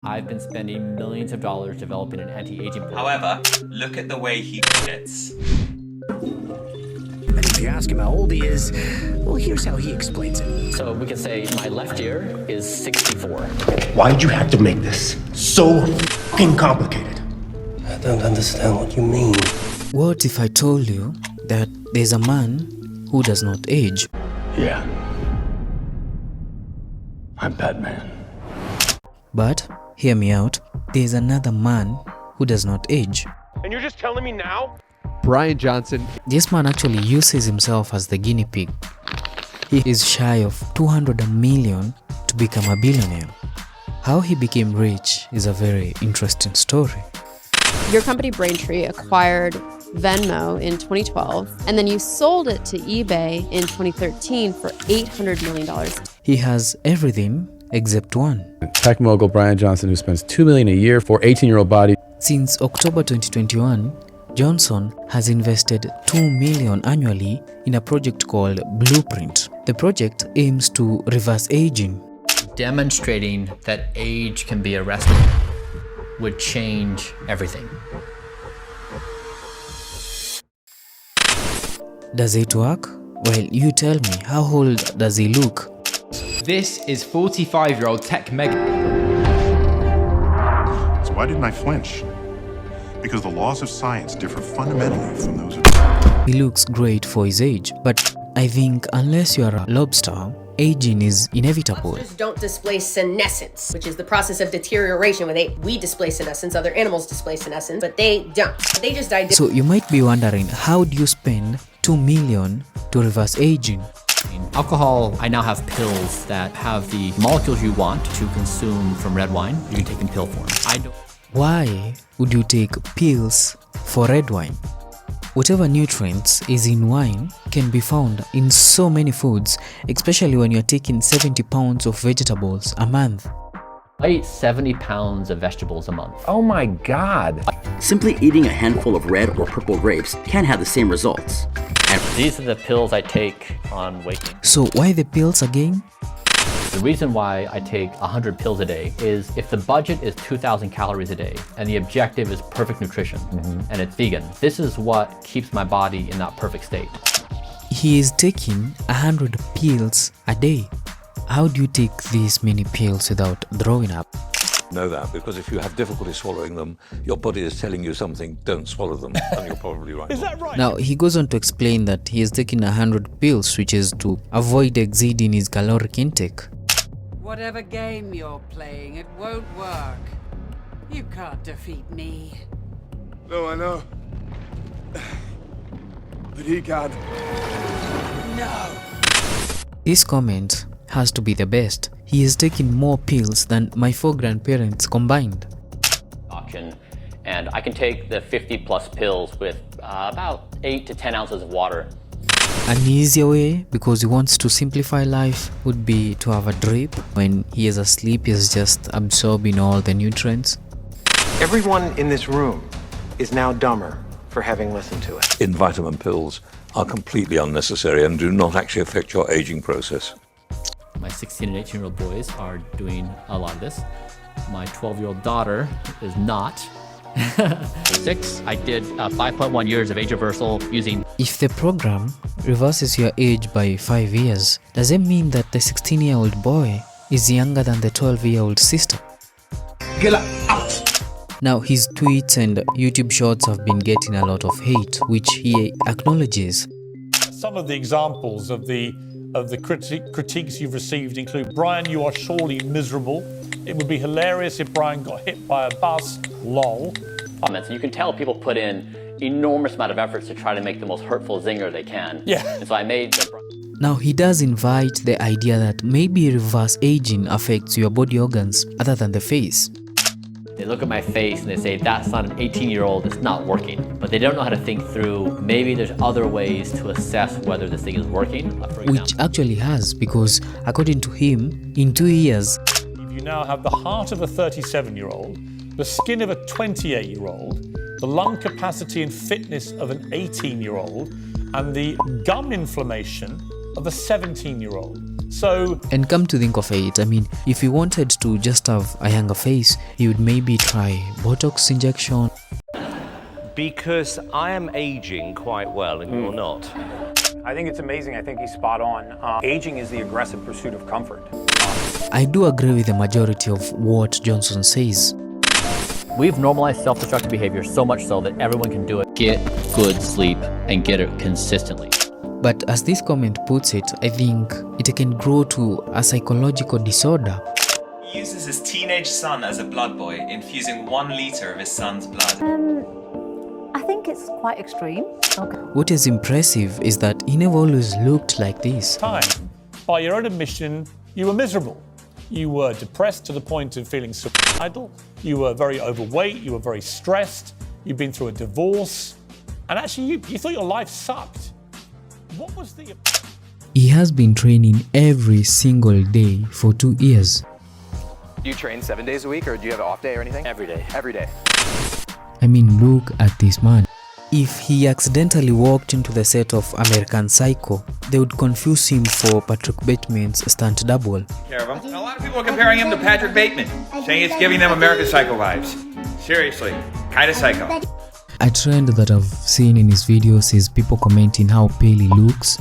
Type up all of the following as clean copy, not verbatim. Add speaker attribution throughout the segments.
Speaker 1: I've been spending millions of dollars developing an anti-aging pill.
Speaker 2: However, look at the way he sits.
Speaker 3: And if you ask him how old he is, well, here's how he explains it.
Speaker 1: So we can say my left ear is 64.
Speaker 4: Why'd you have to make this so fucking complicated?
Speaker 5: I don't understand what you mean.
Speaker 6: What if I told you that there's a man who does not age?
Speaker 4: Yeah. I'm Batman.
Speaker 6: But, hear me out, there's another man who does not age.
Speaker 7: And you're just telling me now?
Speaker 8: Bryan Johnson.
Speaker 6: This man actually uses himself as the guinea pig. He is shy of 200 million to become a billionaire. How he became rich is a very interesting story.
Speaker 9: Your company Braintree acquired Venmo in 2012, and then you sold it to eBay in 2013 for $800 million.
Speaker 6: He has everything except one.
Speaker 10: Tech mogul Bryan Johnson, who spends $2 million a year for 18-year-old body.
Speaker 6: Since October 2021, Johnson has invested $2 million annually in a project called Blueprint. The project aims to reverse aging.
Speaker 1: Demonstrating that age can be arrested would change everything.
Speaker 6: Does it work? Well, you tell me, how old does he look?
Speaker 8: This is 45-year-old tech mega.
Speaker 11: So why didn't I flinch? Because the laws of science differ fundamentally from those of...
Speaker 6: He looks great for his age, but I think unless you are a lobster, aging is inevitable.
Speaker 12: Lobsters don't display senescence, which is the process of deterioration. We display senescence, other animals display senescence, but they don't. They just die.
Speaker 6: So you might be wondering, how do you spend $2 million to reverse aging?
Speaker 1: In alcohol, I now have pills that have the molecules you want to consume from red wine. You can take in pill form.
Speaker 6: Why would you take pills for red wine? Whatever nutrients is in wine can be found in so many foods, especially when you're taking 70 pounds of vegetables a month.
Speaker 1: I eat 70 pounds of vegetables a month.
Speaker 8: Oh my God.
Speaker 13: Simply eating a handful of red or purple grapes can have the same results.
Speaker 1: These are the pills I take on weight gain.
Speaker 6: So why the pills again?
Speaker 1: The reason why I take 100 pills a day is if the budget is 2,000 calories a day and the objective is perfect nutrition and it's vegan, this is what keeps my body in that perfect state.
Speaker 6: He is taking 100 pills a day. How do you take these many pills without throwing up?
Speaker 14: Know that because if you have difficulty swallowing them, your body is telling you something, don't swallow them, and you're probably right.
Speaker 7: Is that right?
Speaker 6: Now, he goes on to explain that he is taking 100 pills, which is to avoid exceeding his caloric intake.
Speaker 15: Whatever game you're playing, it won't work. You can't defeat me.
Speaker 16: No, I know. But he can.
Speaker 15: No.
Speaker 6: This comment has to be the best. He is taking more pills than my 4 grandparents combined.
Speaker 1: And I can take the 50 plus pills with about 8 to 10 ounces of water.
Speaker 6: An easier way, because he wants to simplify life, would be to have a drip. When he is asleep, he is just absorbing all the nutrients.
Speaker 17: Everyone in this room is now dumber for having listened to it.
Speaker 14: In vitamin pills are completely unnecessary and do not actually affect your aging process.
Speaker 1: My 16 and 18-year-old boys are doing a lot of this. My 12-year-old daughter is not. 6, I did 5.1 years of age reversal using...
Speaker 6: If the program reverses your age by 5 years, does it mean that the 16-year-old boy is younger than the 12-year-old sister?
Speaker 4: Get out!
Speaker 6: Now, his tweets and YouTube shorts have been getting a lot of hate, which he acknowledges.
Speaker 7: Some of the examples of the critiques you've received include, Bryan, you are surely miserable. It would be hilarious if Bryan got hit by a bus, lol.
Speaker 1: Comments, and you can tell people put in enormous amount of efforts to try to make the most hurtful zinger they can.
Speaker 7: Yeah.
Speaker 1: And so I made
Speaker 6: Now, he does invite the idea that maybe reverse aging affects your body organs other than the face.
Speaker 1: They look at my face and they say, that's not an 18-year-old, it's not working. But they don't know how to think through, maybe there's other ways to assess whether this thing is working.
Speaker 6: Which actually has, because according to him, in 2 years,
Speaker 7: you now have the heart of a 37-year-old, the skin of a 28-year-old, the lung capacity and fitness of an 18-year-old, and the gum inflammation of a 17-year-old. So,
Speaker 6: and come to think of it, I mean, if you wanted to just have a younger face, you would maybe try Botox injection.
Speaker 18: Because I am aging quite well and you're not.
Speaker 19: I think it's amazing. I think he's spot on. Aging is the aggressive pursuit of comfort.
Speaker 6: I do agree with the majority of what Johnson says.
Speaker 1: We've normalized self-destructive behavior so much so that everyone can do it. Get good sleep and get it consistently.
Speaker 6: But as this comment puts it, I think it can grow to a psychological disorder.
Speaker 2: He uses his teenage son as a blood boy, infusing 1 liter of his son's blood.
Speaker 20: I think it's quite extreme. Okay.
Speaker 6: What is impressive is that he never always looked like this.
Speaker 7: Time, by your own admission, you were miserable. You were depressed to the point of feeling suicidal. You were very overweight. You were very stressed. You've been through a divorce. And actually, you thought your life sucked. What was the...
Speaker 6: He has been training every single day for 2 years.
Speaker 21: Do you train 7 days a week, or do you have an off day or anything? Every day. Every day.
Speaker 6: I mean, look at this man. If he accidentally walked into the set of American Psycho, they would confuse him for Patrick Bateman's stunt double.
Speaker 22: Care of him. A lot of people are comparing him to Patrick Bateman, saying it's giving them American Psycho vibes. Seriously, kind of psycho.
Speaker 6: A trend that I've seen in his videos is people commenting how pale he looks.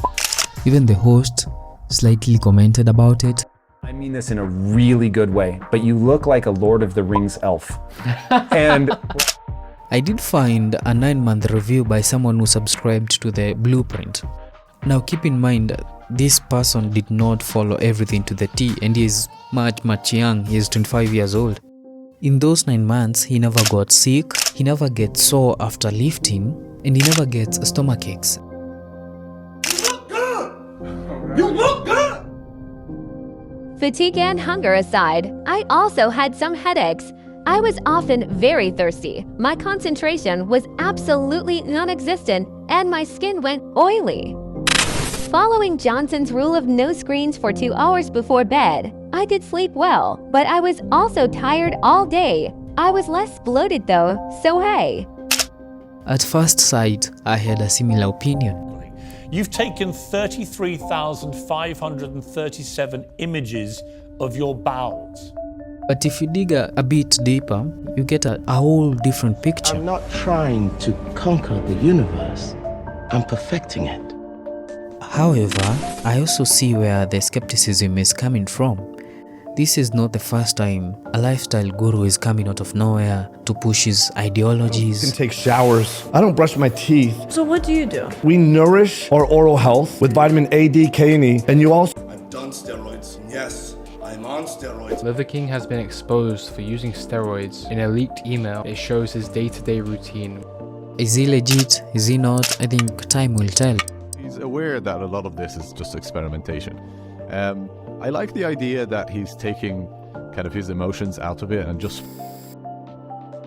Speaker 6: Even the host slightly commented about it.
Speaker 23: I mean this in a really good way, but you look like a Lord of the Rings elf. And
Speaker 6: I did find a 9-month review by someone who subscribed to the blueprint. Now keep in mind, this person did not follow everything to the T, and he is much young. He is 25 years old. In those 9 months, he never got sick, he never gets sore after lifting, and he never gets stomach aches.
Speaker 24: You look good!
Speaker 25: Fatigue and hunger aside, I also had some headaches. I was often very thirsty. My concentration was absolutely non-existent, and my skin went oily. Following Johnson's rule of no screens for 2 hours before bed, I did sleep well, but I was also tired all day. I was less bloated though, so hey.
Speaker 6: At first sight, I had a similar opinion.
Speaker 7: You've taken 33,537 images of your bowels.
Speaker 6: But if you dig a bit deeper, you get a whole different picture.
Speaker 3: I'm not trying to conquer the universe. I'm perfecting it.
Speaker 6: However, I also see where the skepticism is coming from. This is not the first time a lifestyle guru is coming out of nowhere to push his ideologies.
Speaker 26: I can take showers. I don't brush my teeth.
Speaker 20: So what do you do?
Speaker 26: We nourish our oral health with vitamin A, D, K, and E. And you also...
Speaker 16: I've done steroids. Yes, I'm on steroids.
Speaker 27: Liver King has been exposed for using steroids. In a leaked email, it shows his day-to-day routine.
Speaker 6: Is he legit? Is he not? I think time will tell.
Speaker 28: He's aware that a lot of this is just experimentation. I like the idea that he's taking kind of his emotions out of it and just